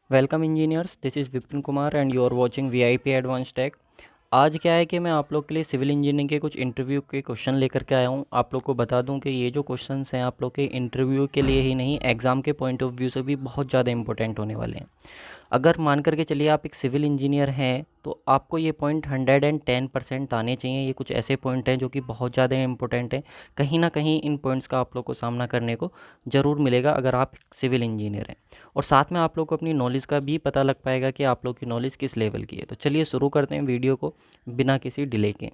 Welcome engineers, this is Vipin Kumar and you are watching VIP advance tech. आज क्या है कि मैं आप लोग के लिए सिविल इंजीनियरिंग के कुछ इंटरव्यू के क्वेश्चन लेकर के आया हूँ। आप लोग को बता दूँ कि ये जो क्वेश्चंस हैं आप लोग के इंटरव्यू के लिए ही नहीं, एग्ज़ाम के पॉइंट ऑफ व्यू से भी बहुत ज़्यादा इंपॉर्टेंट होने वाले हैं। अगर मान करके चलिए आप एक सिविल इंजीनियर हैं तो आपको ये पॉइंट 110% आने चाहिए। ये कुछ ऐसे पॉइंट हैं जो कि बहुत ज़्यादा इंपॉर्टेंट हैं। कहीं ना कहीं इन पॉइंट्स का आप लोग को सामना करने को ज़रूर मिलेगा अगर आप सिविल इंजीनियर हैं। और साथ में आप लोग को अपनी नॉलेज का भी पता लग पाएगा कि आप लोग की नॉलेज किस लेवल की है। तो चलिए शुरू करते हैं वीडियो को बिना किसी डिले के।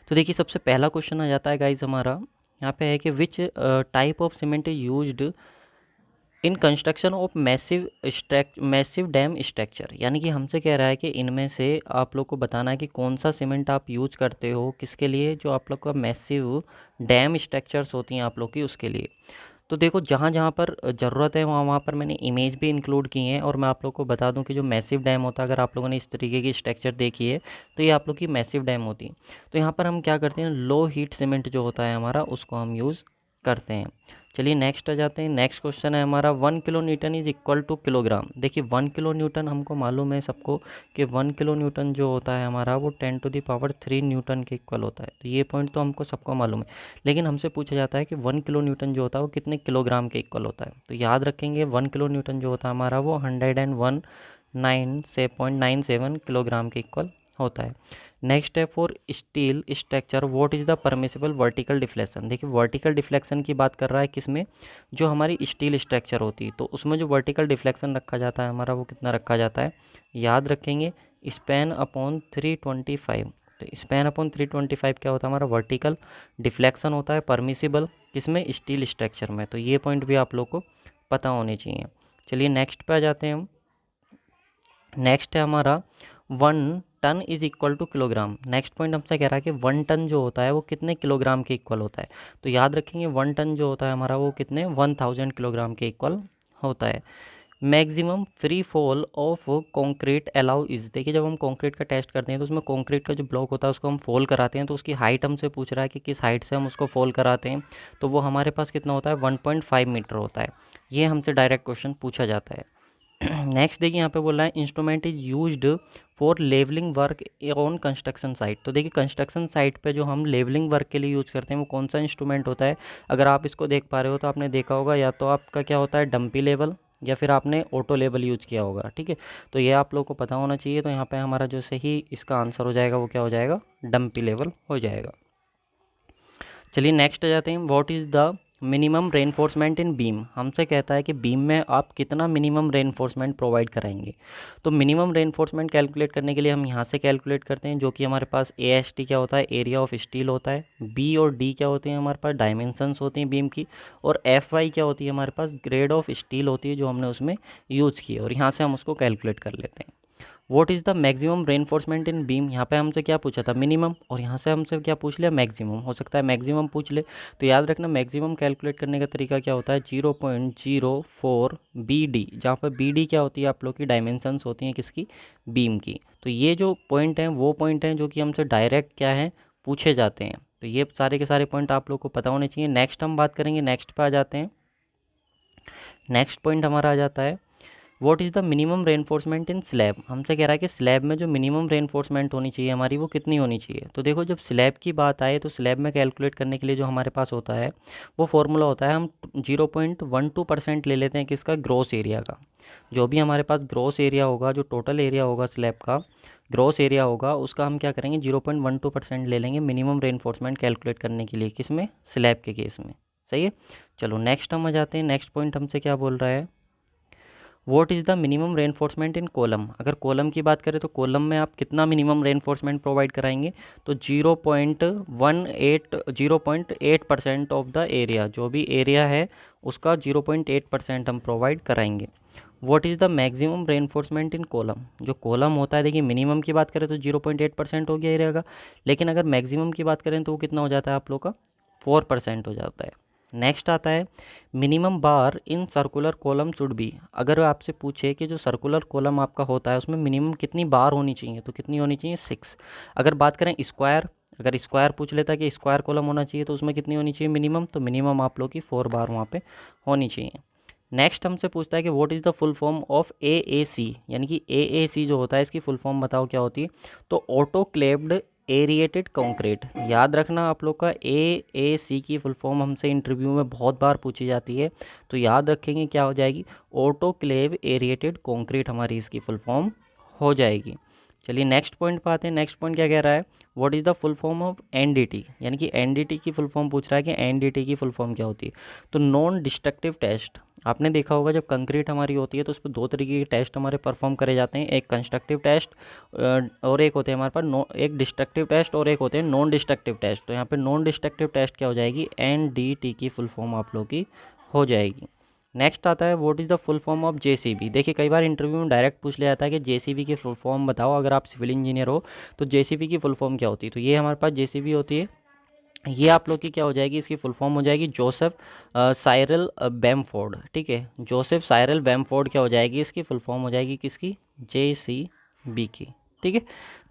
तो देखिए, सबसे पहला क्वेश्चन आ जाता है गाइज हमारा। यहाँ पे है कि which type of cement is used in construction of massive dam structure. यानी कि हमसे कह रहा है कि इनमें से आप लोग को बताना है कि कौन सा सीमेंट आप यूज करते हो किसके लिए, जो आप लोग का मैसिव डैम स्ट्रक्चर्स होती हैं आप लोग की उसके लिए। तो देखो, जहाँ जहाँ पर ज़रूरत है वहाँ वहाँ पर मैंने इमेज भी इंक्लूड की हैं। और मैं आप लोग को बता दूं कि जो मैसिव डैम होता है, अगर आप लोगों ने इस तरीके की स्ट्रक्चर देखी है तो ये आप लोग की मैसिव डैम होती है। तो यहाँ पर हम क्या करते हैं, लो हीट सीमेंट जो होता है हमारा उसको हम यूज़ करते हैं। चलिए नेक्स्ट आ जाते हैं। नेक्स्ट क्वेश्चन है हमारा, 1 kilo newton is equal to kilogram. देखिए 1 किलो न्यूटन हमको मालूम है सबको कि 1 किलो न्यूटन जो होता है हमारा वो 10⁻³ न्यूटन के इक्वल होता है। तो ये पॉइंट तो हमको सबको मालूम है। लेकिन हमसे पूछा जाता है कि 1 किलो न्यूटन जो होता है वो कितने किलोग्राम के इक्वल होता है। तो याद रखेंगे 1 किलो न्यूटन जो होता है हमारा वो 101.97 किलोग्राम के इक्वल होता है। नेक्स्ट है, for steel structure what is the permissible vertical deflection. देखिए वर्टिकल डिफ्लेक्शन की बात कर रहा है किसमें, जो हमारी स्टील स्ट्रक्चर होती है तो उसमें जो वर्टिकल डिफ्लेक्शन रखा जाता है हमारा वो कितना रखा जाता है, याद रखेंगे स्पैन अपॉन 325। तो स्पैन अपॉन 325 क्या होता है हमारा, वर्टिकल डिफ्लेक्शन होता है परमिसिबल किसमें, स्टील स्ट्रक्चर में। तो ये पॉइंट भी आप लोग को पता होने चाहिए। चलिए नेक्स्ट पे आ जाते हैं हम। नेक्स्ट है हमारा 1 ton is equal to kilogram. Next point हमसे कह रहा है कि 1 टन जो होता है वो कितने किलोग्राम के इक्वल होता है। तो याद रखेंगे 1 टन जो होता है हमारा वो कितने 1000 किलोग्राम के इक्वल होता है। Maximum free fall of concrete allow is. देखिए जब हम कंक्रीट का टेस्ट करते हैं तो उसमें कंक्रीट का जो ब्लॉक होता है उसको हम फॉल कराते हैं तो उसकी हाइट हमसे पूछ रहा है कि किस हाइट से हम उसको फॉल कराते हैं। तो वो हमारे पास कितना होता है, 1.5 मीटर होता है। ये हमसे डायरेक्ट क्वेश्चन पूछा जाता है। नेक्स्ट देखिए यहाँ पे बोल रहा है instrument is used for levelling work on construction site. तो देखिए कंस्ट्रक्शन साइट पे जो हम लेवलिंग वर्क के लिए यूज़ करते हैं वो कौन सा इंस्ट्रूमेंट होता है। अगर आप इसको देख पा रहे हो तो आपने देखा होगा या तो आपका क्या होता है डंपी लेवल, या फिर आपने ऑटो लेवल यूज किया होगा। ठीक है, तो ये आप लोग को पता होना चाहिए। तो यहाँ पे हमारा जो सही इसका आंसर हो जाएगा वो क्या हो जाएगा, डंपी लेवल हो जाएगा। चलिए नेक्स्ट आ जाते हैं, what is the minimum reinforcement in beam. हमसे कहता है कि बीम में आप कितना मिनिमम रेनफोर्समेंट प्रोवाइड कराएंगे। तो मिनिमम रेनफोर्समेंट कैलकुलेट करने के लिए हम यहाँ से कैलकुलेट करते हैं, जो कि हमारे पास AST क्या होता है, एरिया ऑफ स्टील होता है। B और D क्या होते हैं हमारे पास, डायमेंशंस होती हैं बीम की। और FY क्या होती है हमारे पास, ग्रेड ऑफ स्टील होती है जो हमने उसमें यूज़ की है। और यहाँ से हम उसको कैलकुलेट कर लेते हैं। What is the maximum reinforcement in beam. यहाँ पे हमसे क्या पूछा था, मिनिमम, और यहाँ से हमसे क्या पूछ लिया, मैक्सिमम। हो सकता है मैक्सिमम पूछ ले। तो याद रखना मैक्सिमम कैलकुलेट करने का तरीका क्या होता है, 0.04 BD, जहाँ पर BD क्या होती है आप लोग की डायमेंशंस होती हैं किसकी, बीम की। तो ये जो पॉइंट हैं वो पॉइंट हैं जो कि हमसे डायरेक्ट क्या है पूछे जाते हैं। तो ये सारे के सारे पॉइंट आप लोग को पता होने चाहिए। नेक्स्ट हम बात करेंगे, नेक्स्ट पे आ जाते हैं। नेक्स्ट पॉइंट हमारा आ जाता है, what is the minimum reinforcement in slab. हमसे कह रहा है कि स्लैब में जो मिनिमम रेनफोर्समेंट होनी चाहिए हमारी वो कितनी होनी चाहिए। तो देखो जब स्लैब की बात आए तो स्लैब में कैलकुलेट करने के लिए जो हमारे पास होता है वो फॉर्मूला होता है, हम 0.12% ले लेते हैं किसका, ग्रॉस एरिया का। जो भी हमारे पास ग्रॉस एरिया होगा, जो टोटल एरिया होगा स्लैब का, ग्रॉस एरिया होगा उसका हम क्या करेंगे 0.12% ले लेंगे मिनिमम रेनफोर्समेंट कैलकुलेट करने के लिए, किस में, स्लैब के केस में। सही है। चलो नेक्स्ट हम आ जाते हैं। नेक्स्ट पॉइंट हमसे क्या बोल रहा है, what is the minimum reinforcement in column. अगर कॉलम की बात करें तो कॉलम में आप कितना मिनिमम रेनफोर्समेंट प्रोवाइड कराएंगे। तो 0.8% ऑफ द एरिया, जो भी एरिया है उसका 0.8% हम प्रोवाइड कराएंगे। What is the maximum reinforcement in column. जो कॉलम होता है, देखिए मिनिमम की बात करें तो 0.8% हो गया एरिया का, लेकिन अगर मैक्सिमम की बात करें तो वो कितना हो जाता है आप लोग का, 4% हो जाता है। नेक्स्ट आता है, minimum bar in circular column should be. अगर आपसे पूछे कि जो सर्कुलर कॉलम आपका होता है उसमें मिनिमम कितनी बार होनी चाहिए, तो कितनी होनी चाहिए, 6। अगर बात करें स्क्वायर, अगर स्क्वायर पूछ लेता है कि स्क्वायर कॉलम होना चाहिए तो उसमें कितनी होनी चाहिए मिनिमम, तो मिनिमम आप लोग की 4 बार वहाँ पे होनी चाहिए। नेक्स्ट हमसे पूछता है कि what is the full form of AAC, यानी कि AAC जो होता है इसकी फुल फॉर्म बताओ क्या होती है। तो ऑटोक्लेव्ड एरिएटेड कंक्रीट। याद रखना आप लोग का AAC की फुल फॉर्म हमसे इंटरव्यू में बहुत बार पूछी जाती है, तो याद रखेंगे क्या हो जाएगी, ऑटोक्लेव एरिएटेड कंक्रीट हमारी इसकी फुल फॉर्म हो जाएगी। चलिए नेक्स्ट पॉइंट पे आते हैं। नेक्स्ट पॉइंट क्या कह रहा है, what is the full form of NDT, यानी कि NDT की फुल फॉर्म पूछ रहा है कि NDT की फुल फॉर्म क्या होती है। तो नॉन डिस्ट्रक्टिव टेस्ट। आपने देखा होगा जब कंक्रीट हमारी होती है तो उस पर दो तरीके के टेस्ट हमारे परफॉर्म करे जाते हैं, एक कंस्ट्रक्टिव टेस्ट और एक होते हैं हमारे पास एक डिस्ट्रक्टिव टेस्ट और एक होते हैं नॉन डिस्ट्रक्टिव टेस्ट। तो यहाँ पे नॉन डिस्ट्रक्टिव टेस्ट क्या हो जाएगी, NDT की फुल फॉर्म आप लोग की हो जाएगी। नेक्स्ट आता है what is the full form of JCB। देखिए कई बार इंटरव्यू में डायरेक्ट पूछ लिया जाता है कि JCB की फुल फॉर्म बताओ, अगर आप सिविल इंजीनियर हो तो JCB की फुल फॉर्म क्या होती है। तो ये हमारे पास JCB होती है, ये आप लोग की क्या हो जाएगी, इसकी फुल फॉर्म हो जाएगी जोसेफ साइरल बैमफोर्ड। ठीक है, जोसेफ साइरल बैमफोर्ड क्या हो जाएगी, इसकी फुल फॉर्म हो जाएगी किसकी, JCB की। ठीक है,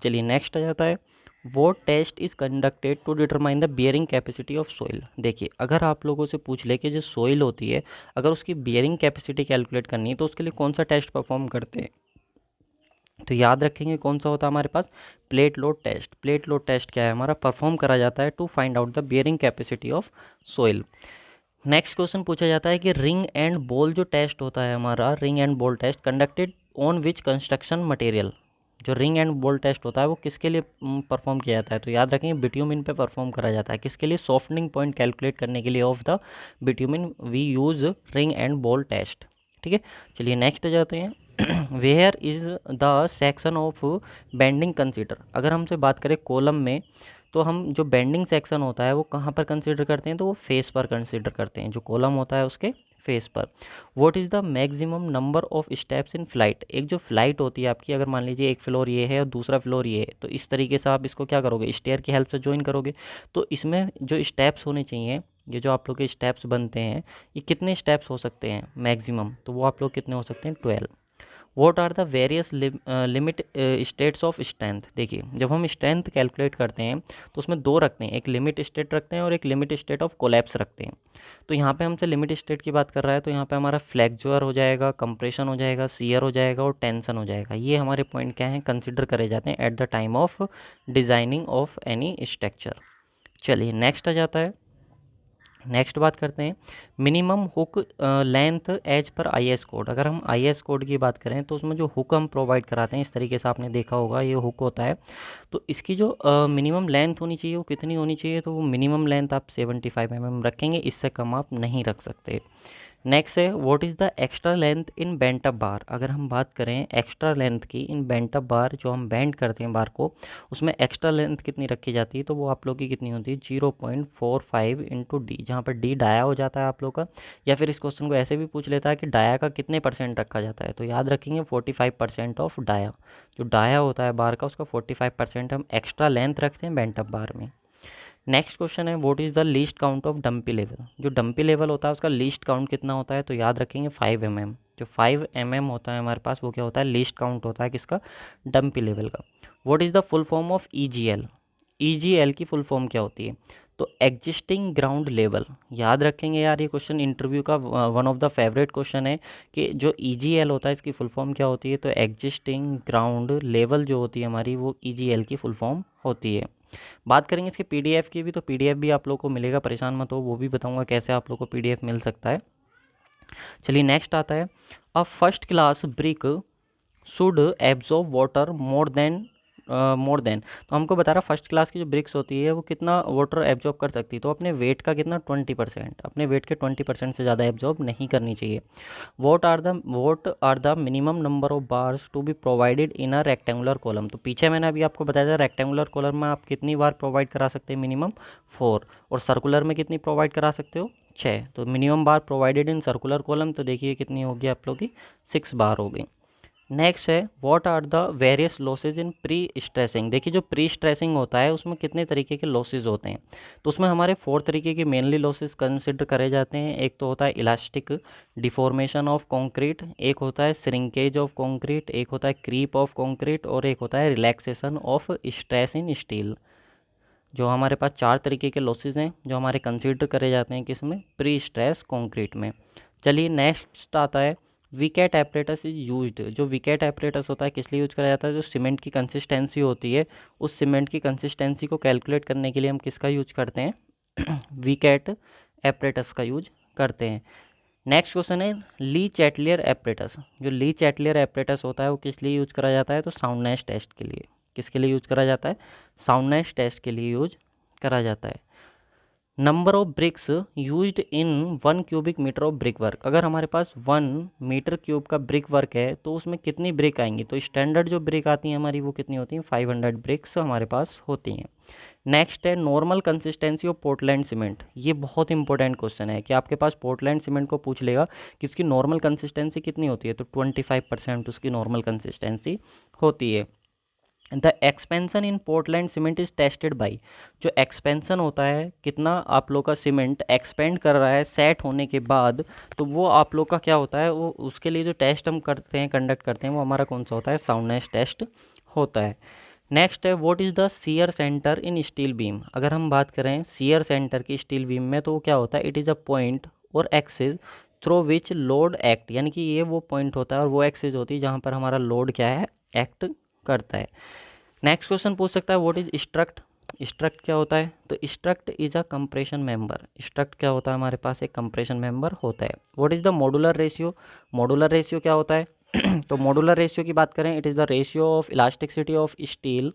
चलिए नेक्स्ट आ जाता है वो test is conducted to determine the bearing capacity of soil. देखिए अगर आप लोगों से पूछ ले कि जो सोइल होती है अगर उसकी बियरिंग कैपेसिटी कैलकुलेट करनी है तो उसके लिए कौन सा टेस्ट परफॉर्म करते हैं, तो याद रखेंगे कौन सा होता है हमारे पास, plate load test. Plate load test क्या है हमारा, परफॉर्म करा जाता है to find out the bearing capacity of soil. Next question पूछा जाता है कि रिंग एंड बॉल जो टेस्ट होता है हमारा, ring and ball test conducted on which construction material. जो रिंग एंड बॉल टेस्ट होता है वो किसके लिए परफॉर्म किया जाता है, तो याद रखेंगे बिट्यूमिन पे परफॉर्म करा जाता है। किसके लिए, सॉफ्टनिंग पॉइंट कैलकुलेट करने के लिए of the bitumen we use ring and ball test. ठीक है, चलिए नेक्स्ट जाते हैं where is the section of bending consider. अगर हमसे बात करें कॉलम में तो हम जो बेंडिंग सेक्शन होता है वो कहाँ पर कंसीडर करते हैं, तो वो फेस पर कंसीडर करते हैं, जो कॉलम होता है उसके फेस पर। What is the maximum number of steps in flight. एक जो फ्लाइट होती है आपकी, अगर मान लीजिए एक फ्लोर ये है और दूसरा फ्लोर ये है, तो इस तरीके से आप इसको क्या करोगे, स्टेयर की हेल्प से ज्वाइन करोगे। तो इसमें जो स्टेप्स होने चाहिए, ये जो आप लोग के स्टेप्स बनते हैं, ये कितने स्टेप्स हो सकते हैं मैक्सिमम, तो वो आप लोग कितने हो सकते हैं, 12। What are the various limit states of strength. देखिए जब हम स्ट्रेंथ कैलकुलेट करते हैं तो उसमें दो रखते हैं, एक लिमिट स्टेट रखते हैं और एक लिमिट स्टेट ऑफ कोलैप्स रखते हैं। तो यहाँ पे हमसे लिमिट स्टेट की बात कर रहा है तो यहाँ पे हमारा फ्लेक्चर हो जाएगा, कंप्रेशन हो जाएगा, शियर हो जाएगा और टेंशन हो जाएगा। ये हमारे पॉइंट क्या हैं, कंसिडर करे जाते हैं at the time of designing of any structure. चलिए नेक्स्ट आ जाता है, नेक्स्ट बात करते हैं मिनिमम हुक लेंथ एज पर IS कोड। अगर हम IS कोड की बात करें तो उसमें जो हुक हम प्रोवाइड कराते हैं, इस तरीके से आपने देखा होगा ये हुक होता है, तो इसकी जो मिनिमम लेंथ होनी चाहिए वो कितनी होनी चाहिए, तो वो मिनिमम लेंथ आप 75 mm रखेंगे, इससे कम आप नहीं रख सकते। नेक्स्ट है what is the extra length in bent up bar. अगर हम बात करें एक्स्ट्रा लेंथ की इन बेंट अप बार, जो हम बेंड करते हैं बार को, उसमें एक्स्ट्रा लेंथ कितनी रखी जाती है, तो वो आप लोग की कितनी होती है, 0.45 इंटू डी, जहाँ पर डी डाया हो जाता है आप लोग का। या फिर इस क्वेश्चन को ऐसे भी पूछ लेता है कि डाया का कितने % रखा जाता है, तो याद रखेंगे 45% ऑफ डाया। जो डाया होता है बार का उसका 45% हम एक्स्ट्रा लेंथ रखते हैं बेंट अप बार में। नेक्स्ट क्वेश्चन है what is the least count of dumpy level. जो डंपी लेवल होता है उसका लीस्ट काउंट कितना होता है, तो याद रखेंगे 5 mm। जो 5 mm होता है हमारे पास वो क्या होता है, लीस्ट काउंट होता है किसका, डंपी लेवल का। What is the full form of EGL। EGL की फुल फॉर्म क्या होती है, तो एग्जिस्टिंग ग्राउंड लेवल। याद रखेंगे यार, ये क्वेश्चन इंटरव्यू का one of the favourite question है कि जो EGL होता है इसकी फुल फॉर्म क्या होती है, तो एग्जिस्टिंग ग्राउंड लेवल जो होती है हमारी वो EGL की फुल फॉर्म होती है। बात करेंगे इसके PDF की भी, तो PDF भी आप लोग को मिलेगा, परेशान मत हो, वो भी बताऊंगा कैसे आप लोग को PDF मिल सकता है। चलिए नेक्स्ट आता है a first class brick should absorb water more than. तो हमको बता रहा फर्स्ट क्लास की जो ब्रिक्स होती है वो कितना वाटर एब्जॉर्ब कर सकती है, तो अपने वेट का कितना, 20%। अपने वेट के 20% से ज़्यादा एब्जॉर्ब नहीं करनी चाहिए। What are the minimum number of bars to be provided in a rectangular column. तो पीछे मैंने अभी आपको बताया था रेक्टेंगुलर कॉलम में आप कितनी बार प्रोवाइड करा सकते हैं, मिनिमम 4, और सर्कुलर में कितनी प्रोवाइड करा सकते हो, 6। तो minimum bar provided in circular column, तो देखिए कितनी होगी आप लोग की, 6 बार हो गई। नेक्स्ट है what are the various losses in prestressing. देखिए जो प्री स्ट्रेसिंग होता है उसमें कितने तरीके के लॉसेज होते हैं, तो उसमें हमारे 4 तरीके के मेनली लॉसेज कंसिडर करे जाते हैं। एक तो होता है इलास्टिक डिफॉर्मेशन ऑफ कंक्रीट, एक होता है श्रिंकेज ऑफ कंक्रीट, एक होता है क्रीप ऑफ कंक्रीट, और एक होता है relaxation of stress in steel. जो हमारे पास 4 तरीके के लॉसेज हैं जो हमारे कंसिडर करे जाते हैं किस में, प्री स्ट्रेस कंक्रीट में। चलिए नेक्स्ट आता है विकेट एपरेटस इज यूज्ड। जो विकेट एपरेटस होता है किस लिए यूज करा जाता है? जो सीमेंट की कंसिस्टेंसी होती है, उस सीमेंट की कंसिस्टेंसी को कैलकुलेट करने के लिए हम किसका यूज करते हैं? विकेट एपरेटस का यूज करते हैं। नेक्स्ट क्वेश्चन है ली चैटलियर एपरेटस। जो ली चैटलियर एपरेटस होता है वो किस लिए यूज करा जाता है? तो साउंडनेस टेस्ट के लिए। किसके लिए यूज करा जाता है? साउंडनेस टेस्ट के लिए यूज करा जाता है। Number of bricks used in 1 cubic metre of brickwork. अगर हमारे पास 1 मीटर क्यूब का ब्रिक वर्क है तो उसमें कितनी ब्रिक आएंगी? तो स्टैंडर्ड जो ब्रिक आती हैं हमारी वो कितनी होती हैं? 500 ब्रिक्स हमारे पास होती हैं। नेक्स्ट है normal consistency of Portland cement. ये बहुत इंपॉर्टेंट क्वेश्चन है कि आपके पास पोर्टलैंड सीमेंट को पूछ लेगा कि उसकी नॉर्मल कंसिस्टेंसी कितनी होती है, तो 25% उसकी नॉर्मल कंसिस्टेंसी होती है। The expansion in Portland cement is tested by. जो एक्सपेंसन होता है, कितना आप लोग का सीमेंट एक्सपेंड कर रहा है सेट होने के बाद, तो वो आप लोग का क्या होता है, वो उसके लिए जो टेस्ट हम करते हैं, कंडक्ट करते हैं, वो हमारा कौन सा होता है? साउंडनेस टेस्ट होता है। नेक्स्ट है what is the shear centre in steel beam. अगर हम बात करें सीयर सेंटर की स्टील बीम में, तो वो क्या होता है? It is a point or axis through which load act. यानी कि ये वो पॉइंट होता है और वो एक्सिस होती है जहाँ पर हमारा लोड क्या है? एक्ट करता है। नेक्स्ट क्वेश्चन पूछ सकता है व्हाट इज स्ट्रक्ट। स्ट्रक्ट क्या होता है? तो struct is a compression member. Struct क्या होता है? हमारे पास एक कंप्रेशन मेंबर होता है। What is the modular ratio. Modular ratio क्या होता है? तो मॉडुलर रेशियो की बात करें, it is the ratio of elasticity of steel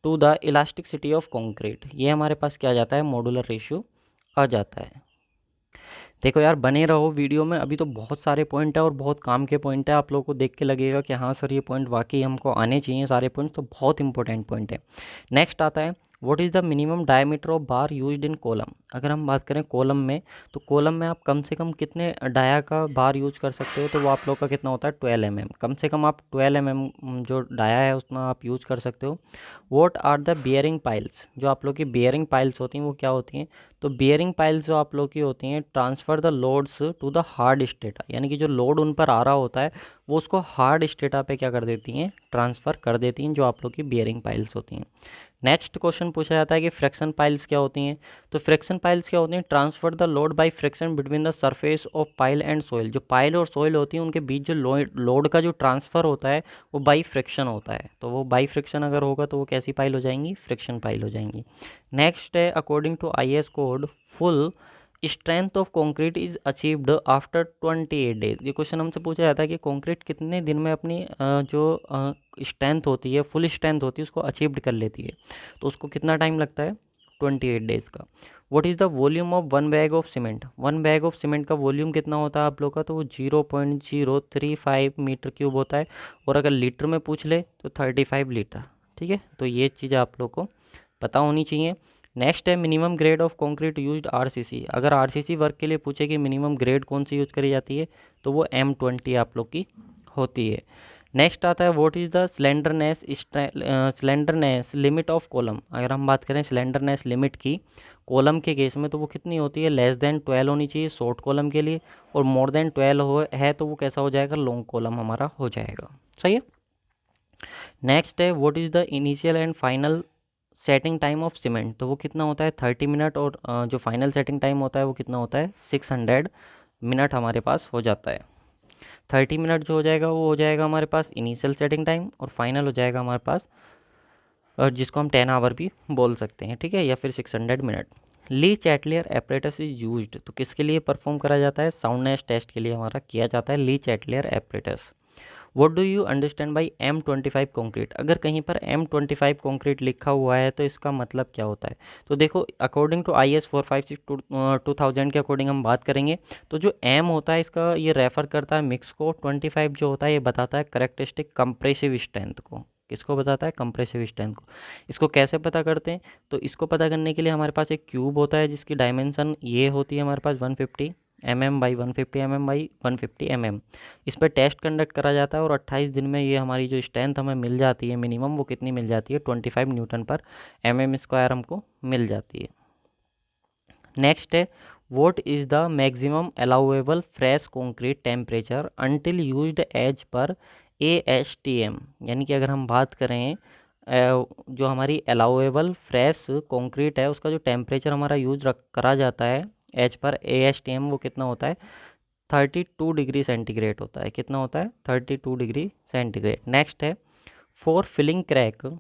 to the elasticity of concrete. ये हमारे पास क्या आ जाता है? मॉडुलर रेशियो आ जाता है। देखो यार, बने रहो वीडियो में, अभी तो बहुत सारे पॉइंट है और बहुत काम के पॉइंट है। आप लोगों को देख के लगेगा कि हाँ सर ये पॉइंट वाकई हमको आने चाहिए, सारे पॉइंट्स तो बहुत इंपॉर्टेंट पॉइंट है। नेक्स्ट आता है what is the minimum diameter of bar used in column. अगर हम बात करें कॉलम में, तो कॉलम में आप कम से कम कितने डाया का बार यूज कर सकते हो? तो वो आप लोग का कितना होता है? 12 mm। कम से कम आप 12 mm जो डाया है उतना आप यूज कर सकते हो। What are the bearing piles. जो आप लोग की बियरिंग पाइल्स होती हैं वो क्या होती हैं? तो बियरिंग पाइल्स जो आप लोग की होती हैं, transfer the loads to the hard strata. यानी कि जो लोड उन पर आ रहा होता है वो उसको हार्ड स्टेटा पे क्या कर देती हैं? ट्रांसफ़र कर देती हैं, जो आप लोग की बियरिंग पाइल्स होती हैं। नेक्स्ट क्वेश्चन पूछा जाता है कि फ्रिक्शन पाइल्स क्या होती हैं। तो फ्रिक्शन पाइल्स क्या होती हैं? Transfer the load by friction between the surface of pile and soil. जो पाइल और सोइल होती है उनके बीच जो लोड का जो ट्रांसफ़र होता है वो बाई फ्रिक्शन होता है। तो वो बाई फ्रिक्शन अगर होगा तो वो कैसी पाइल हो जाएंगी? फ्रिक्शन पाइल हो जाएंगी। नेक्स्ट है according to IS code full strength of concrete is achieved after 28 days. ये क्वेश्चन हमसे पूछा जाता है कि कंक्रीट कितने दिन में अपनी जो स्ट्रेंथ होती है, फुल स्ट्रेंथ होती है, उसको अचीव्ड कर लेती है। तो उसको कितना टाइम लगता है? 28 डेज़ का। What is the volume of 1 bag of cement. 1 bag of cement का वॉल्यूम कितना होता है आप लोग का? तो वो 0.035 मीटर क्यूब होता है। और अगर लीटर में पूछ ले तो 35 लीटर। ठीक है, तो ये चीज़ आप लोग को पता होनी चाहिए। नेक्स्ट है minimum grade of concrete used RCC। अगर RCC वर्क के लिए पूछे कि मिनिमम ग्रेड कौन सी यूज करी जाती है, तो वो M20 आप लोग की होती है। नेक्स्ट आता है what is the slenderness limit of column. अगर हम बात करें स्लेंडरनेस लिमिट की कॉलम के केस में, तो वो कितनी होती है? लेस देन 12 होनी चाहिए शॉर्ट कॉलम के लिए, और मोर देन 12 हो है तो वो कैसा हो जाएगा? लॉन्ग कॉलम हमारा हो जाएगा। सही है। नेक्स्ट है what is the initial and final setting time of cement. तो वो कितना होता है? 30 मिनट। और जो फाइनल सेटिंग टाइम होता है वो कितना होता है? 600 मिनट हमारे पास हो जाता है। 30 मिनट जो हो जाएगा वो हो जाएगा हमारे पास इनिशियल सेटिंग टाइम, और फाइनल हो जाएगा हमारे पास जिसको हम 10 आवर भी बोल सकते हैं। ठीक है, या फिर 600 minute. Lee Chatelier apparatus is used. तो किसके लिए परफॉर्म करा जाता है? साउंडनेस टेस्ट के लिए हमारा किया जाता है ली Chatelier apparatus. What do you understand by M25 concrete. अगर कहीं पर M25 कंक्रीट लिखा हुआ है तो इसका मतलब क्या होता है? तो देखो, अकॉर्डिंग टू IS 456 2000 के अकॉर्डिंग हम बात करेंगे, तो जो M होता है इसका ये रेफर करता है मिक्स को, 25 जो होता है ये बताता है करेक्टरिस्टिक कंप्रेसिव स्ट्रेंथ को। किसको बताता है? कंप्रेसिव स्ट्रेंथ को। इसको कैसे पता करते हैं? तो इसको पता करने के लिए हमारे पास एक क्यूब होता है जिसकी डायमेंशन ये होती है हमारे पास 150 mm by 150 mm by 150 mm। इस पर टेस्ट कंडक्ट करा जाता है और 28 दिन में ये हमारी जो स्ट्रेंथ हमें मिल जाती है मिनिमम, वो कितनी मिल जाती है? 25 न्यूटन पर mm² हमको मिल जाती है। नेक्स्ट है what is the maximum allowable fresh concrete temperature until used as पर ASTM। यानी कि अगर हम बात करें जो हमारी अलाउएबल फ्रेश कंक्रीट है उसका जो टेम्परेचर हमारा यूज करा जाता है एज पर ASTM, वो कितना होता है? 32 डिग्री सेंटीग्रेड होता है। कितना होता है? 32 डिग्री सेंटीग्रेड। नेक्स्ट है for filling crack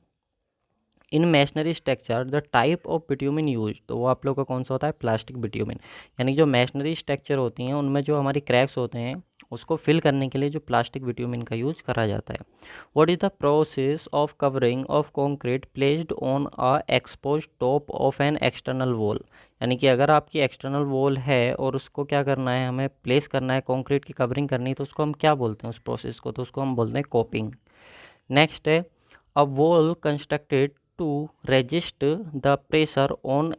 in masonry structure the type of bitumen use, तो वो आप लोग का कौन सा होता है? Plastic bitumen. यानी जो मैशनरी स्ट्रक्चर होती हैं उनमें जो हमारी क्रैक्स होते हैं उसको फिल करने के लिए जो प्लास्टिक बिट्यूमिन का यूज करा जाता है। What is the process of covering of concrete placed on a expose top of an external wall, यानी कि अगर आपकी एक्सटर्नल वॉल है और उसको क्या करना है, हमें प्लेस करना है, कंक्रीट की कवरिंग करनी है, तो उसको हम क्या बोलते हैं? उस प्रोसेस को तो उसको हम बोलते हैं कोपिंग। नेक्स्ट है a wall constructed to resist the pressure on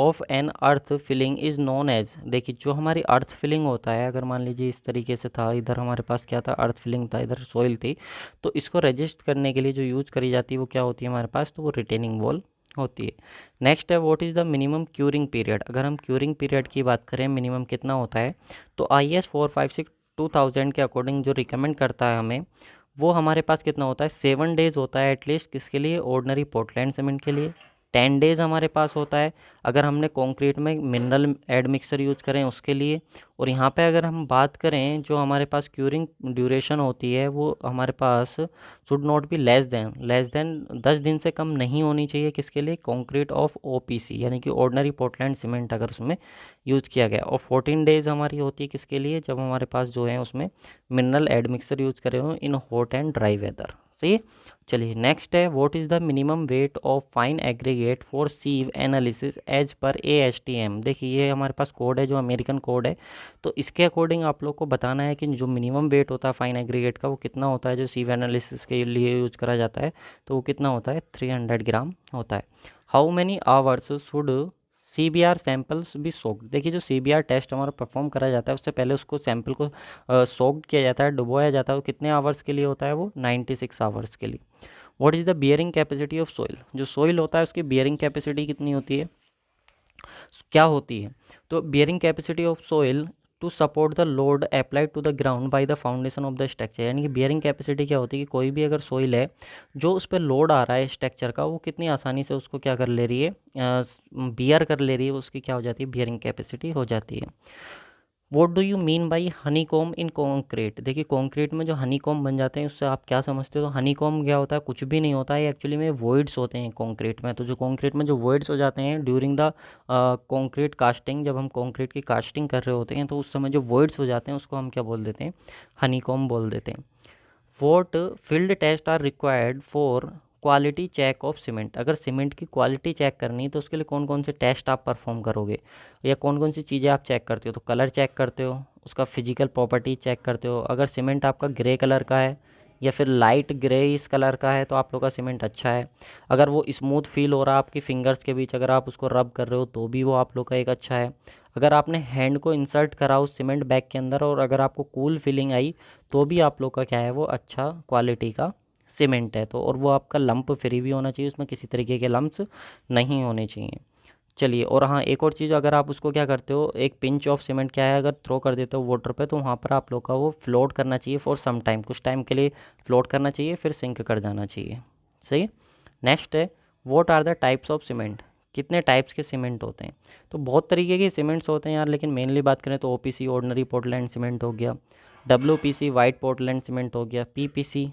of an earth filling is known as, देखिए जो हमारी अर्थ फिलिंग होता है, अगर मान लीजिए इस तरीके से था, इधर हमारे पास क्या था? अर्थ फिलिंग था, इधर सॉइल थी, तो इसको रजिस्ट करने के लिए जो यूज करी जाती है वो क्या होती है हमारे पास? तो वो रिटेनिंग वॉल होती है। नेक्स्ट है what is the minimum curing period, अगर हम क्यूरिंग पीरियड की बात करें मिनिमम कितना होता है, तो IS 456 2000 के अकॉर्डिंग जो रिकमेंड करता है हमें, वो हमारे पास कितना होता है? 7 डेज़ होता है एटलीस्ट। किसके लिए? ऑर्डनरी पोर्टलैंड सीमेंट के लिए। 10 डेज़ हमारे पास होता है अगर हमने कंक्रीट में मिनरल एड मिक्सर यूज़ करें उसके लिए। और यहाँ पे अगर हम बात करें जो हमारे पास क्यूरिंग ड्यूरेशन होती है वो हमारे पास should not be less than 10 दिन से कम नहीं होनी चाहिए। किसके लिए? कंक्रीट ऑफ OPC, यानी कि ऑर्डनरी पोर्टलैंड सीमेंट अगर उसमें यूज़ किया गया। और 14 डेज़ हमारी होती है किसके लिए? जब हमारे पास जो है उसमें मिनरल एड मिक्सर यूज़ करे हो in hot and dry weather. सही है। चलिए नेक्स्ट है what is the minimum weight of fine aggregate for sieve analysis as पर ASTM, देखिए ये हमारे पास कोड है जो अमेरिकन कोड है, तो इसके अकॉर्डिंग आप लोग को बताना है कि जो मिनिमम वेट होता है फाइन एग्रीगेट का वो कितना होता है जो सीव एनालिसिस के लिए यूज करा जाता है, तो वो कितना होता है? 300 ग्राम होता है। How many hours should CBR samples भी सोक्ड, देखिए जो CBR टेस्ट हमारा परफॉर्म करा जाता है उससे पहले उसको सैंपल को सोक्ड किया जाता है, डुबोया जाता है। वो कितने आवर्स के लिए होता है? वो 96 आवर्स के लिए। What is the bearing capacity of soil, जो सोइल होता है उसकी बियरिंग कैपेसिटी कितनी होती है? क्या होती है? तो bearing capacity of soil to support the load applied to the ground by the foundation of the structure, यानी कि बियरिंग कैपेसिटी क्या होती है कि कोई भी अगर सोइल है जो उस पर लोड आ रहा है स्ट्रक्चर का, वो कितनी आसानी से उसको क्या कर ले रही है? बियर कर ले रही है, उसकी क्या हो जाती है? बियरिंग कैपेसिटी हो जाती है। What do you mean by Honey com in concrete, देखिए कॉन्क्रीट में जो हनी कॉम बन जाते हैं उससे आप क्या समझते हो? तो हनी कॉम क्या होता है? कुछ भी नहीं होता है एक्चुअली में, वॉइड्स होते हैं कॉन्क्रीट में। तो जो कॉन्क्रीट में जो वॉइड्स हो जाते हैं ड्यूरिंग द कॉन्क्रीट कास्टिंग, जब हम कॉन्क्रीट की कास्टिंग कर रहे होते हैं तो उस समय जो वॉइड्स हो जाते हैं उसको हम क्या बोल देते हैं? हनी कॉम बोल देते हैं। What field test are required for quality check of cement, अगर सीमेंट की क्वालिटी चेक करनी है तो उसके लिए कौन कौन से टेस्ट आप परफॉर्म करोगे या कौन कौन सी चीज़ें आप चेक करते हो? तो कलर चेक करते हो, उसका फिजिकल प्रॉपर्टी चेक करते हो। अगर सीमेंट आपका ग्रे कलर का है या फिर लाइट ग्रे इस कलर का है तो आप लोग का सीमेंट अच्छा है। अगर वो स्मूथ फील हो रहा है आपकी फिंगर्स के बीच, अगर आप उसको रब कर रहे हो तो भी वो आप लोग का एक अच्छा है। अगर आपने हैंड को इंसर्ट करा उस सीमेंट बैग के अंदर और अगर आपको कूल फीलिंग आई तो भी आप लोग का क्या है? वो अच्छा क्वालिटी का सीमेंट है। तो और वो आपका लंप फ्री भी होना चाहिए, उसमें किसी तरीके के लम्प्स नहीं होने चाहिए। चलिए, और हाँ एक और चीज़, अगर आप उसको क्या करते हो, एक पिंच ऑफ सीमेंट क्या है अगर थ्रो कर देते हो वाटर पे तो वहाँ पर आप लोग का वो फ्लोट करना चाहिए फॉर सम टाइम, कुछ टाइम के लिए फ्लोट करना चाहिए फिर सिंक कर जाना चाहिए। सही। नेक्स्ट है what are the types of cement, कितने टाइप्स के सीमेंट होते हैं? तो बहुत तरीके के सीमेंट्स होते हैं यार, लेकिन मेनली बात करें तो OPC ऑर्डिनरी पोर्टलैंड सीमेंट हो गया, WPC वाइट पोर्टलैंड सीमेंट हो गया, PPC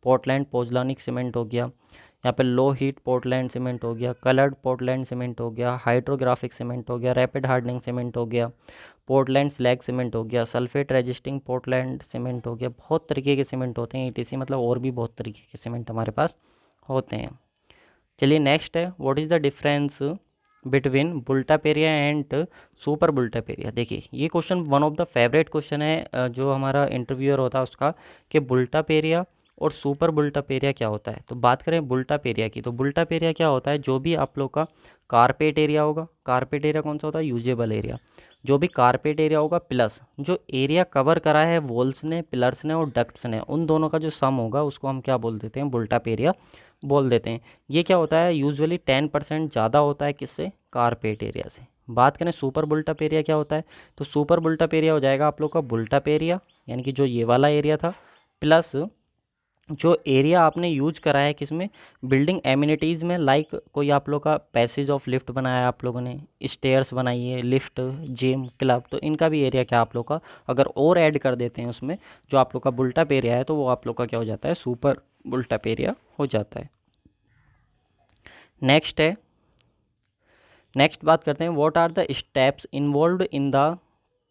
पोर्टलैंड पोजलानिक सीमेंट हो गया, यहाँ पे लो हीट पोर्टलैंड सीमेंट हो गया, कलर्ड पोर्टलैंड सीमेंट हो गया, हाइड्रोग्राफिक सीमेंट हो गया, रैपिड हार्डनिंग सीमेंट हो गया, पोर्टलैंड स्लैग सीमेंट हो गया, सल्फेट रेजिस्टिंग पोर्टलैंड सीमेंट हो गया। बहुत तरीके के सीमेंट होते हैं ETC, मतलब और भी बहुत तरीके के सीमेंट हमारे पास होते हैं। चलिए नेक्स्ट है what is the difference between बुल्टापेरिया एंड सुपर बुल्टापेरिया, देखिए ये question one of the favourite question है जो हमारा इंटरव्यूअर होता है उसका, कि बुल्टापेरिया और सुपर बुल्टापेरिया क्या होता है। तो बात करें बुल्टापेरिया की, तो बुल्टापेरिया क्या होता है? जो भी आप लोग का कारपेट एरिया होगा, कारपेट एरिया कौन सा होता है? Usable area. जो भी कारपेट एरिया होगा प्लस जो एरिया कवर करा है वॉल्स ने, पिलर्स ने और डक्ट्स ने, उन दोनों का जो सम होगा उसको हम क्या बोल देते हैं? बुल्टापेरिया बोल देते हैं। ये क्या होता है? यूजुअली 10% ज़्यादा होता है किससे? कारपेट एरिया से। बात करें सुपर बुल्टअप एरिया क्या होता है, तो सुपर बुल्टअप एरिया हो जाएगा आप लोग का बुल्टअप एरिया, यानी कि जो ये वाला एरिया था, प्लस जो एरिया आपने यूज करा है किसमें, बिल्डिंग एमिनिटीज़ में, लाइक कोई आप लोग का पैसेज ऑफ लिफ्ट बनाया है आप लोगों ने, स्टेयर्स बनाई है, लिफ्ट, जिम, क्लब, तो इनका भी एरिया क्या आप लोग का अगर और ऐड कर देते हैं उसमें, जो आप लोग का बुल्टअप एरिया है, तो वो आप लोग का क्या हो जाता है, सुपर बुल्टअप एरिया हो जाता है। नेक्स्ट है, नेक्स्ट बात करते हैं, what are the steps involved in the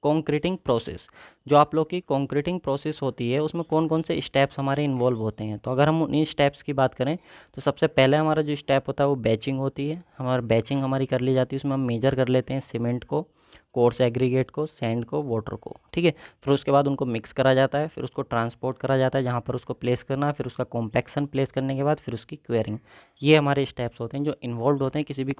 concreting process. जो आप लोग की कॉन्क्रीटिंग प्रोसेस होती है उसमें कौन कौन से स्टेप्स हमारे इन्वॉल्व होते हैं, तो अगर हम उन्हीं स्टेप्स की बात करें तो सबसे पहले हमारा जो स्टेप होता है वो बैचिंग होती है। हमारा बैचिंग हमारी कर ली जाती है, उसमें हम मेजर कर लेते हैं सीमेंट को, कोर्स एग्रीगेट को, सैंड को, वाटर को, ठीक है। फिर उसके बाद उनको मिक्स करा जाता है, फिर उसको ट्रांसपोर्ट करा जाता है जहाँ पर उसको प्लेस करना है, फिर उसका कॉम्पैक्शन प्लेस करने के बाद फिर उसकी क्वेरिंग। ये हमारे स्टेप्स होते हैं जो इन्वॉल्व होते हैं किसी भी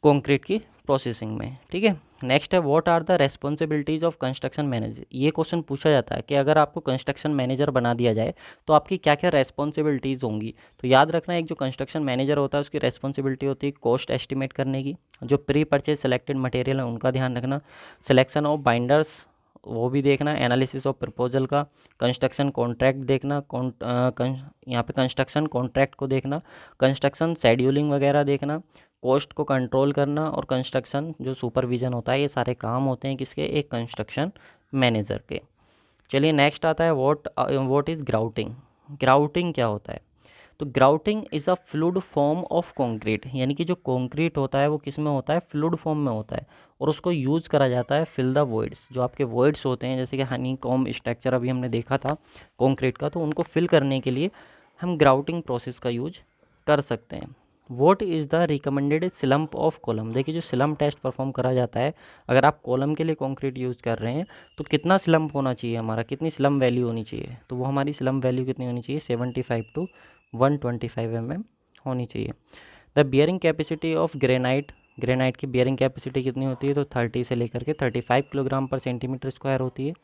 कंक्रीट की प्रोसेसिंग में, ठीक है। नेक्स्ट है, what are the responsibilities of construction manager. ये क्वेश्चन पूछा जाता है कि अगर आपको कंस्ट्रक्शन मैनेजर बना दिया जाए तो आपकी क्या क्या रेस्पॉन्सिबिलिटीज़ होंगी। तो याद रखना, एक जो कंस्ट्रक्शन मैनेजर होता है उसकी रेस्पॉन्सिबिलिटी होती है कॉस्ट एस्टिमेट करने की, जो प्री परचेज सेलेक्टेड मटेरियल है उनका ध्यान रखना, सिलेक्शन ऑफ बाइंडर्स वो भी देखना, एनालिसिस ऑफ प्रपोजल का, कंस्ट्रक्शन कॉन्ट्रैक्ट देखना, यहाँ पे कंस्ट्रक्शन कॉन्ट्रैक्ट को देखना, कंस्ट्रक्शन शेड्यूलिंग वगैरह देखना, कॉस्ट को कंट्रोल करना, और कंस्ट्रक्शन जो सुपरविज़न होता है, ये सारे काम होते हैं किसके, एक कंस्ट्रक्शन मैनेजर के। चलिए नेक्स्ट आता है, व्हाट इज़ ग्राउटिंग। ग्राउटिंग क्या होता है, तो grouting is a fluid form of concrete, यानी कि जो कंक्रीट होता है वो किस में होता है, फ्लूइड फॉर्म में होता है, और उसको यूज़ करा जाता है फिल द वॉइड्स। जो आपके वॉइड्स होते हैं जैसे कि हनी कॉम्ब स्ट्रक्चर अभी हमने देखा था कंक्रीट का, तो उनको फिल करने के लिए हम ग्राउटिंग प्रोसेस का यूज कर सकते हैं। What is the recommended slump of column. देखिए जो स्लम्प टेस्ट परफॉर्म करा जाता है, अगर आप कॉलम के लिए कंक्रीट यूज़ कर रहे हैं तो कितना स्लम्प होना चाहिए हमारा, कितनी स्लम्प वैल्यू होनी चाहिए, तो वो हमारी स्लम्प वैल्यू कितनी होनी चाहिए, 75 टू 125 mm होनी चाहिए। The bearing capacity of granite, granite की बियरिंग कैपेसिटी कितनी होती है, तो 30 से लेकर के 35 किलोग्राम पर सेंटीमीटर स्क्वायर होती है।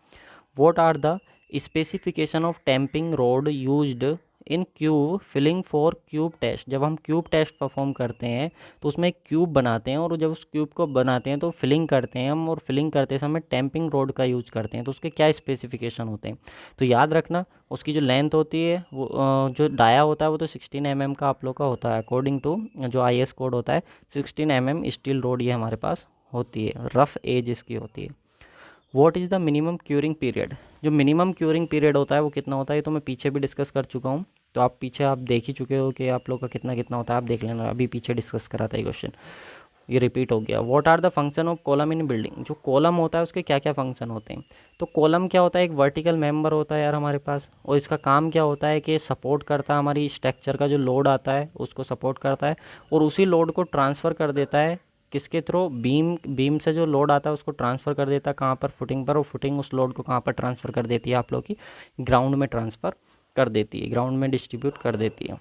What are the specification of tamping rod used in cube filling for cube test. जब हम क्यूब टेस्ट परफॉर्म करते हैं तो उसमें एक क्यूब बनाते हैं, और जब उस क्यूब को बनाते हैं तो फिलिंग करते हैं हम, और फिलिंग करते समय टैंपिंग रोड का यूज करते हैं, तो उसके क्या स्पेसिफिकेशन होते हैं। तो याद रखना, उसकी जो लेंथ होती है वो जो डाया होता है वो तो 16 mm का आप लोग का होता है, अकॉर्डिंग टू जो IS कोड होता है 16 mm स्टील रोड ये हमारे पास होती है, रफ एज इसकी होती है। What is the minimum curing period. जो मिनिमम क्यूरिंग पीरियड होता है वो कितना होता है, ये तो मैं पीछे भी डिस्कस कर चुका हूँ, तो आप पीछे आप देख ही चुके हो कि आप लोग का कितना कितना होता है, आप देख लेना, अभी पीछे डिस्कस करा था ये क्वेश्चन, ये रिपीट हो गया। What are the function of column in building. जो कॉलम होता है उसके क्या क्या फंक्शन होते हैं, तो कॉलम क्या होता है, एक वर्टिकल मेंबर होता है यार हमारे पास, और इसका काम क्या होता है कि सपोर्ट करता है हमारी स्ट्रक्चर का जो लोड आता है उसको सपोर्ट करता है, और उसी लोड को ट्रांसफ़र कर देता है किसके थ्रू, बीम से जो लोड आता है उसको ट्रांसफ़र कर देता है कहाँ पर, फुटिंग पर, और फुटिंग उस लोड को कहाँ पर ट्रांसफ़र कर देती है आप लोग की, ग्राउंड में ट्रांसफ़र कर देती है, ग्राउंड में डिस्ट्रीब्यूट कर देती है।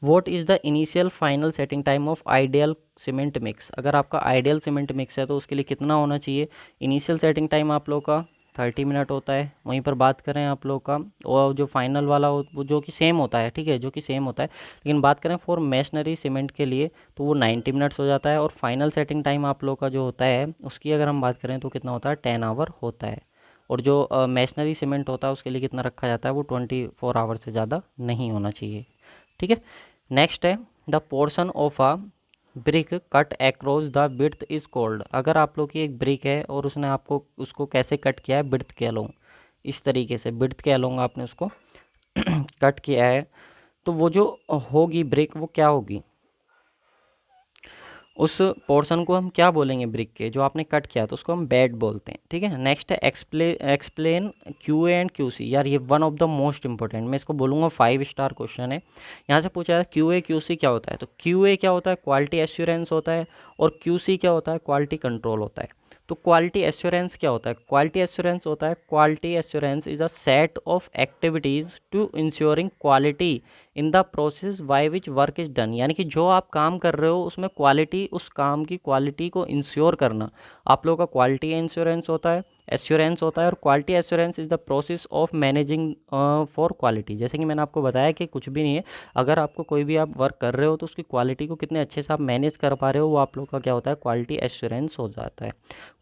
What is the initial final setting time of ideal cement mix. अगर आपका आइडियल सीमेंट मिक्स है तो उसके लिए कितना होना चाहिए, इनिशियल सेटिंग टाइम आप लोग का 30 मिनट होता है। वहीं पर बात करें आप लोग का, और जो फाइनल वाला वो जो कि सेम होता है, ठीक है, जो कि सेम होता है, लेकिन बात करें फॉर मेशनरी सीमेंट के लिए तो वो 90 मिनट्स हो जाता है, और फाइनल सेटिंग टाइम आप लोग का जो होता है उसकी अगर हम बात करें तो कितना होता है, 10 आवर होता है। और जो मेशनरी सीमेंट होता है उसके लिए कितना रखा जाता है, वो 24 आवर से ज़्यादा नहीं होना चाहिए, ठीक है। नेक्स्ट है, the portion of a brick cut across the width is called. अगर आप लोग की एक ब्रिक है और उसने आपको उसको कैसे कट किया है, बिड्थ के अलोंग, इस तरीके से बिड्थ के अलोंग आपने उसको कट किया है, तो वो जो होगी ब्रिक वो क्या होगी, उस पोर्शन को हम क्या बोलेंगे, ब्रिक के जो आपने कट किया तो उसको हम बेड बोलते हैं, ठीक है। नेक्स्ट है, explain Q A and Q C. यार ये one of the most important, मैं इसको बोलूँगा 5 स्टार क्वेश्चन है। यहाँ से पूछा है क्यू ए क्यू सी क्या होता है, तो क्यू ए क्या होता है, क्वालिटी एश्योरेंस होता है, और क्यू सी क्या होता है, क्वालिटी कंट्रोल होता है। तो क्वालिटी एश्योरेंस क्या होता है, क्वालिटी एश्योरेंस होता है, quality assurance is a set of activities to insuring quality in the process by which work is done. यानी कि जो आप काम कर रहे हो उसमें क्वालिटी, उस काम की क्वालिटी को इंश्योर करना आप लोगों का क्वालिटी इंश्योरेंस होता है, एश्योरेंस होता है। और quality assurance is the process of managing for quality. जैसे कि मैंने आपको बताया कि कुछ भी नहीं है, अगर आपको कोई भी आप वर्क कर रहे हो तो उसकी क्वालिटी को कितने अच्छे से आप मैनेज कर पा रहे हो, वो आप लोग का क्या होता है, क्वालिटी एश्योरेंस हो जाता है।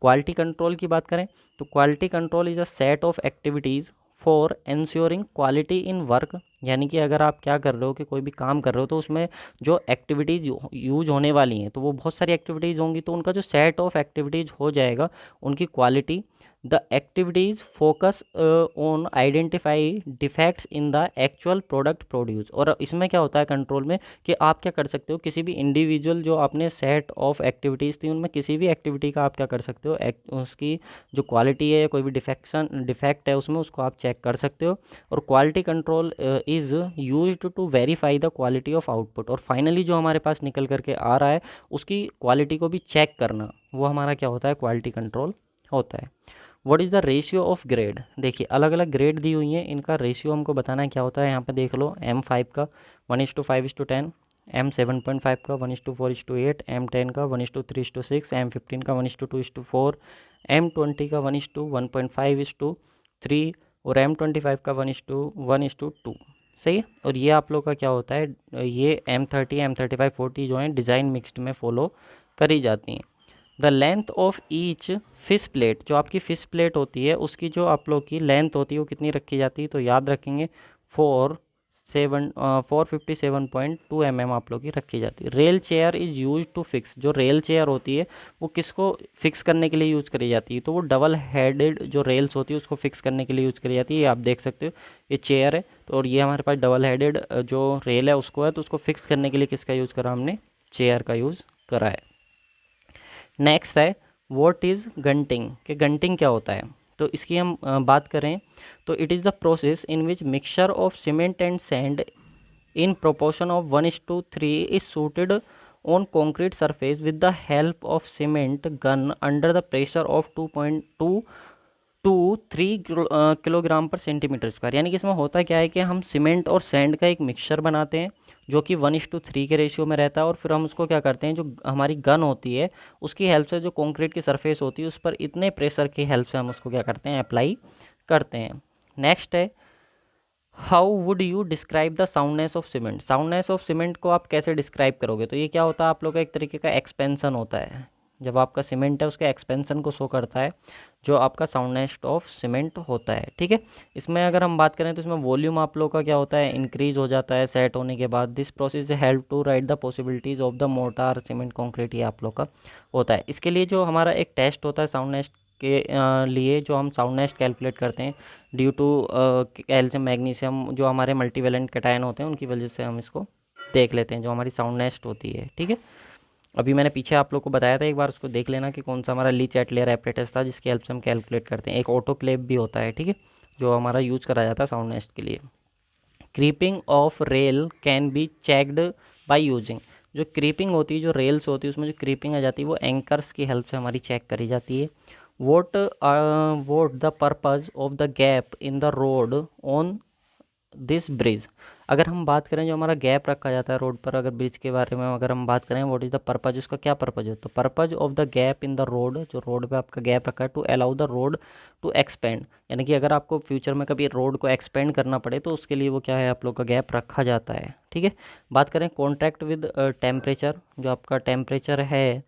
क्वालिटी कंट्रोल की बात करें तो quality control is a set of activities for ensuring quality in work, यानी कि अगर आप क्या कर रहे हो कि कोई भी काम कर रहे हो तो उसमें जो एक्टिविटीज़ यूज होने वाली हैं तो वो बहुत सारी एक्टिविटीज़ होंगी, तो उनका जो सेट ऑफ एक्टिविटीज़ हो जाएगा उनकी quality. The activities focus on identify defects in the actual product produce. और इसमें क्या होता है कंट्रोल में कि आप क्या कर सकते हो, किसी भी इंडिविजुअल जो आपने सेट ऑफ एक्टिविटीज़ थी उनमें किसी भी एक्टिविटी का आप क्या कर सकते हो, उसकी जो क्वालिटी है, कोई भी डिफेक्ट है उसमें, उसको आप चेक कर सकते हो। और quality control is used to verify the quality of output. और फाइनली जो हमारे पास निकल करके आ रहा है उसकी क्वालिटी को भी चेक करना, वो हमारा क्या होता है, क्वालिटी कंट्रोल होता है। What is the ratio of grade, देखिए अलग अलग ग्रेड दी हुई हैं, इनका रेशियो हमको बताना है क्या होता है। यहाँ पे देख लो M5 का 1:5:10, M7.5 का 1:4:8, M10 का 1:3:6, M15 का 1:2:4, M20 का 1:1.5:3 और M25 का 1:1:2। सही है। और ये आप लोग का क्या होता है, ये M30, M35, 40 जो हैं डिज़ाइन मिक्स्ड में फॉलो करी जाती हैं। The length of each fish plate, जो आपकी फिश प्लेट होती है उसकी जो आप लोग की लेंथ होती है वो कितनी रखी जाती है, तो याद रखेंगे 457.2 mm आप लोग की रखी जाती है। Rail chair is use to fix, जो रेल चेयर होती है वो किसको फिक्स करने के लिए यूज़ करी जाती है, तो वो डबल हेडेड जो रेल्स होती है उसको फिक्स करने के लिए यूज़ करी जाती है। ये आप देख सकते हो, ये चेयर है तो, और ये हमारे पास डबल हेडेड जो रेल है उसको है, तो उसको फिक्स करने के लिए किसका यूज़ करा, हमने चेयर का यूज़ करा है। नेक्स्ट है व्हाट इज़ गंटिंग, कि गंटिंग क्या होता है, तो इसकी हम बात करें तो it is the process in which mixture of cement and sand in proportion of 1:3 is suited on concrete surface with the help of cement gun under the pressure of 2.2 to 3 kilogram पर centimetre square. यानी कि इसमें होता क्या है कि हम cement और सैंड का एक मिक्सचर बनाते हैं जो कि 1:3 के रेशियो में रहता है, और फिर हम उसको क्या करते हैं, जो हमारी गन होती है उसकी हेल्प से जो कंक्रीट की सरफेस होती है उस पर इतने प्रेशर की हेल्प से हम उसको क्या करते हैं, अप्लाई करते हैं। नेक्स्ट है how would you describe the soundness of cement, soundness of cement को आप कैसे डिस्क्राइब करोगे, तो ये क्या होता है आप लोग का एक तरीके का एक्सपेंसन होता है, जब आपका सीमेंट है उसके एक्सपेंसन को शो करता है जो आपका साउंडनेस ऑफ सीमेंट होता है। ठीक है, इसमें अगर हम बात करें तो इसमें वॉल्यूम आप लोग का क्या होता है, इंक्रीज हो जाता है सेट होने के बाद। This process help to right the possibilities of the mortar cement concrete, ये आप लोग का होता है। इसके लिए जो हमारा एक टेस्ट होता है साउंडनेस के लिए, जो हम साउंडनेस कैलकुलेट करते हैं ड्यू टू कैल्शियम मैग्नीशियम जो हमारे मल्टीवेलेंट कैटायन होते हैं उनकी वजह से हम इसको देख लेते हैं, जो हमारी साउंडनेस होती है। ठीक है, अभी मैंने पीछे आप लोग को बताया था, एक बार उसको देख लेना कि कौन सा हमारा ली चैटलियर एपरेटस था जिसकी हेल्प से हम कैलकुलेट करते हैं। एक ऑटोक्लेव भी होता है, ठीक है, जो हमारा यूज़ करा जाता है साउंडनेस के लिए। Creeping of rail can be checked by using, जो क्रीपिंग होती है, जो रेल्स होती है उसमें जो क्रीपिंग आ जाती है वो एंकर्स की हेल्प से हमारी चेक करी जाती है। Vote the purpose of the gap in the road on this bridge, अगर हम बात करें जो हमारा गैप रखा जाता है रोड पर, अगर ब्रिज के बारे में अगर हम बात करें व्हाट इज़ द पर्पज़, उसका क्या पर्पज़ है, तो purpose of the gap in the road, जो रोड पे आपका गैप रखा है, to allow the road to expand, यानी कि अगर आपको फ्यूचर में कभी रोड को एक्सपेंड करना पड़े तो उसके लिए वो क्या है, आप लोग का गैप रखा जाता है। ठीक है, बात करें कॉन्ट्रैक्ट विद टेम्परेचर, जो आपका टेम्परेचर है,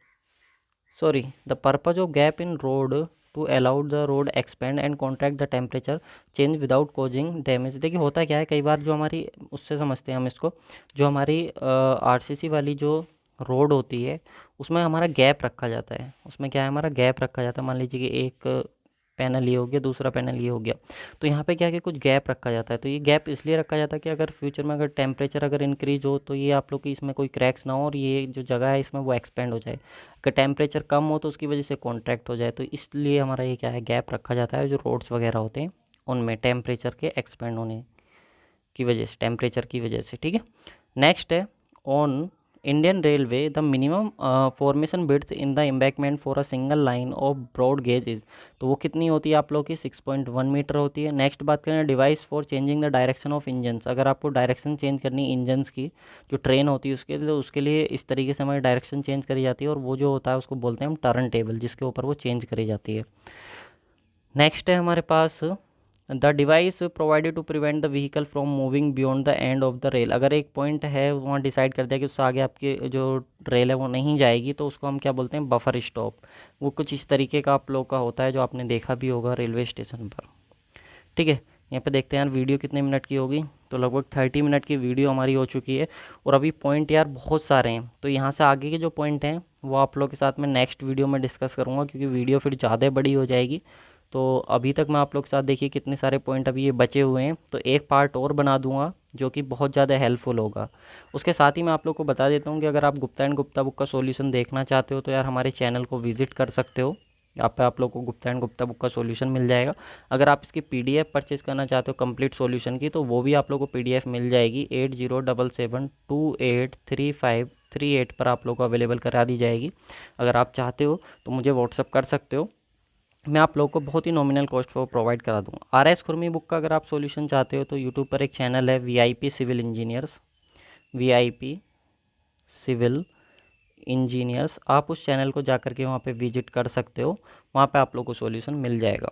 sorry, the purpose of gap in road to allow the road expand and contract the temperature change without causing damage. देखिए होता क्या है, कई बार जो हमारी, उससे समझते हैं हम इसको, जो हमारी आरसीसी वाली जो रोड होती है उसमें हमारा गैप रखा जाता है, उसमें क्या है, हमारा गैप रखा जाता है। मान लीजिए कि एक पैनल ये हो गया, दूसरा पैनल ये हो गया, तो यहाँ पे क्या है कि कुछ गैप रखा जाता है। तो ये गैप इसलिए रखा जाता है कि अगर फ्यूचर में अगर टेम्परेचर अगर इंक्रीज हो तो ये आप लोग की इसमें कोई क्रैक्स ना हो और ये जो जगह है इसमें वो एक्सपेंड हो जाए। अगर टेम्परेचर कम हो तो उसकी वजह से कॉन्ट्रैक्ट हो जाए, तो इसलिए हमारा ये क्या है, गैप रखा जाता है जो रोड्स वगैरह होते हैं उनमें टेम्परेचर के एक्सपेंड होने की वजह से, टेम्परेचर की वजह से। ठीक है, नेक्स्ट है on Indian railway the minimum formation width in the embankment for a single line of broad gauge is, तो वो कितनी होती है आप लोग की, 6.1 मीटर होती है। नेक्स्ट बात करें device for changing the direction of engines, अगर आपको डायरेक्शन चेंज करनी है इंजन्स की, जो ट्रेन होती है उसके लिए इस तरीके से हमारी डायरेक्शन चेंज करी जाती है, और वो जो होता है उसको बोलते हैं हम टर्न टेबल, जिसके ऊपर वो चेंज करी जाती है। नेक्स्ट है हमारे पास the device provided to prevent the vehicle from moving beyond the end of the rail, अगर एक पॉइंट है वहाँ डिसाइड कर दिया कि उससे आगे आपकी जो रेल है वो नहीं जाएगी, तो उसको हम क्या बोलते हैं, बफर स्टॉप। वो कुछ इस तरीके का आप लोग का होता है जो आपने देखा भी होगा रेलवे स्टेशन पर। ठीक है, यहाँ पे देखते हैं यार वीडियो कितने मिनट की होगी, तो लगभग 30 मिनट की वीडियो हमारी हो चुकी है। और अभी पॉइंट यार बहुत सारे हैं, तो यहाँ से आगे के जो पॉइंट हैं वो आप लोग के साथ मैं नेक्स्ट वीडियो में डिस्कस करूँगा, क्योंकि वीडियो फिर ज़्यादा बड़ी हो जाएगी। तो अभी तक मैं आप लोग के साथ देखिए कितने सारे पॉइंट अभी ये बचे हुए हैं, तो एक पार्ट और बना दूंगा जो कि बहुत ज़्यादा हेल्पफुल होगा। उसके साथ ही मैं आप लोग को बता देता हूँ कि अगर आप गुप्ता एंड गुप्ता बुक का सॉल्यूशन देखना चाहते हो तो यार हमारे चैनल को विजिट कर सकते हो। यहाँ पे आप लोग को गुप्ता एंड गुप्ता बुक का सॉल्यूशन मिल जाएगा। अगर आप इसकी पीडीएफ परचेज करना चाहते हो कंप्लीट सॉल्यूशन की, तो वो भी आप लोग को पीडीएफ मिल जाएगी 8077283538 पर आप लोग को अवेलेबल करा दी जाएगी। अगर आप चाहते हो तो मुझे व्हाट्सअप कर सकते हो, मैं आप लोगों को बहुत ही नॉमिनल कॉस्ट पर प्रोवाइड करा दूँगा। आर एस खुरमी बुक का अगर आप सॉल्यूशन चाहते हो तो यूट्यूब पर एक चैनल है VIP civil engineers, VIP civil engineers, आप उस चैनल को जाकर के वहाँ पे विजिट कर सकते हो। वहाँ पे आप लोग को सॉल्यूशन मिल जाएगा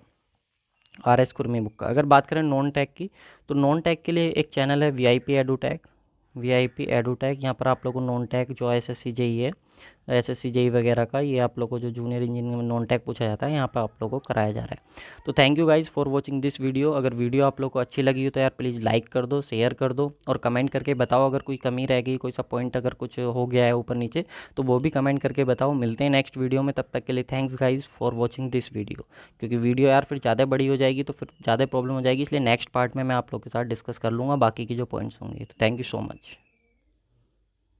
आर एस खुरमी बुक का। अगर बात करें नॉन टैग की, तो नॉन टैग के लिए एक चैनल है वीआईपी एडुटैग, वीआईपी एडुटैग। यहाँ पर आप लोगों को नॉन टैग जो एसएससी जेई है, एसएससी जेई वगैरह का, ये आप लोगों को जो जूनियर इंजीनियरिंग में नॉन टैग पूछा जाता है यहाँ पे आप लोगों को कराया जा रहा है। तो thank you guys for watching this video. अगर वीडियो आप लोग को अच्छी लगी हो तो यार प्लीज़ लाइक कर दो, शेयर कर दो, और कमेंट करके बताओ अगर कोई कमी रह गई, कोई सा पॉइंट अगर कुछ हो गया है ऊपर नीचे, तो वो भी कमेंट करके बताओ। मिलते हैं नेक्स्ट वीडियो में, तब तक के लिए thanks guys for watching this video. क्योंकि वीडियो यार फिर ज़्यादा बड़ी हो जाएगी तो फिर ज़्यादा प्रॉब्लम हो जाएगी, इसलिए नेक्स्ट पार्ट में मैं आप लोग के साथ डिस्कस कर लूँगा बाकी के जो पॉइंट्स होंगे। तो थैंक यू सो मच।